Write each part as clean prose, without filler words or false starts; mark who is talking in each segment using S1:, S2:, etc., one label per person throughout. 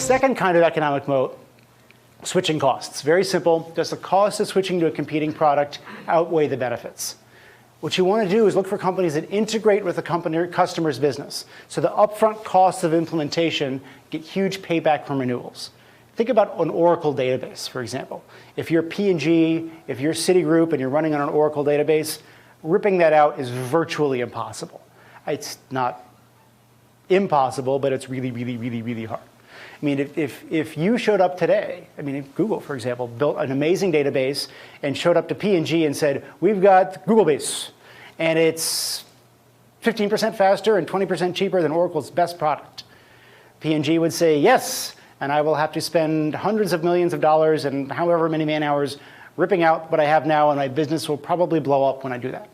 S1: Second kind of economic moat, switching costs. Very simple. Does the cost of switching to a competing product outweigh the benefits? What you want to do is look for companies that integrate with the customer's business. So the upfront costs of implementation get huge payback from renewals. Think about an Oracle database, for example. If you're P&G, if you're Citigroup and you're running on an Oracle database, ripping that out is virtually impossible. It's not impossible, but it's really, really, really, really hard. I mean, if you showed up today, I mean, if Google, for example, built an amazing database and showed up to P&G and said, we've got Google Base, and it's 15% faster and 20% cheaper than Oracle's best product. P&G would say, yes, and I will have to spend hundreds of millions of dollars and however many man hours ripping out what I have now, and my business will probably blow up when I do that.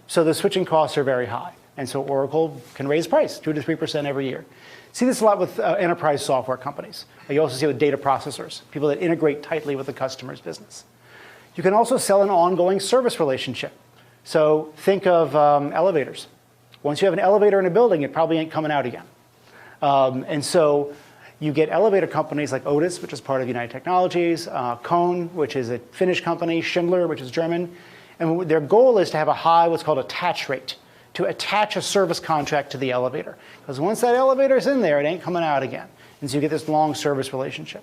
S1: So the switching costs are very high. And so Oracle can raise price 2 to 3% every year. See this a lot with enterprise software companies. You also see it with data processors, people that integrate tightly with the customer's business. You can also sell an ongoing service relationship. So think of elevators. Once you have an elevator in a building, it probably ain't coming out again. And so you get elevator companies like Otis, which is part of United Technologies, Kohn, which is a Finnish company, Schindler, which is German. And their goal is to have a high, what's called attach rate, to attach a service contract to the elevator. Because once that elevator's in there, it ain't coming out again. And so you get this long service relationship.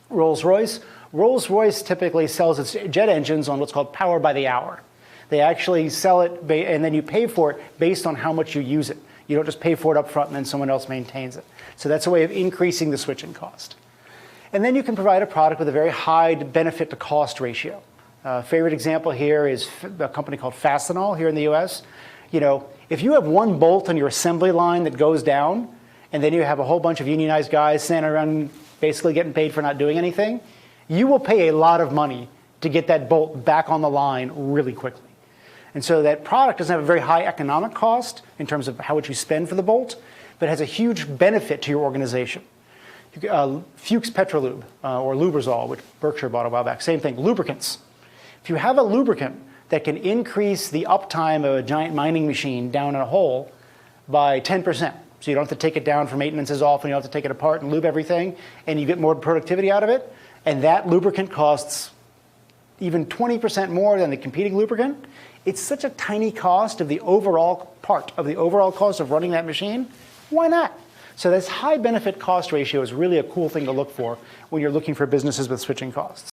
S1: Rolls-Royce. Rolls-Royce typically sells its jet engines on what's called power by the hour. They actually sell it, and then you pay for it based on how much you use it. You don't just pay for it up front and then someone else maintains it. So that's a way of increasing the switching cost. And then you can provide a product with a very high benefit to cost ratio. Favorite example here is a company called Fastenal here in the US. You know, if you have one bolt on your assembly line that goes down, and then you have a whole bunch of unionized guys standing around basically getting paid for not doing anything, you will pay a lot of money to get that bolt back on the line really quickly. And so that product doesn't have a very high economic cost in terms of how much you spend for the bolt, but it has a huge benefit to your organization. Fuchs Petrolube, or Lubrizol, which Berkshire bought a while back, same thing, lubricants. If you have a lubricant that can increase the uptime of a giant mining machine down in a hole by 10%. So you don't have to take it down for maintenance as often, you don't have to take it apart and lube everything, and you get more productivity out of it, and that lubricant costs even 20% more than the competing lubricant, it's such a tiny cost of the overall part of the overall cost of running that machine, why not? So this high benefit cost ratio is really a cool thing to look for when you're looking for businesses with switching costs.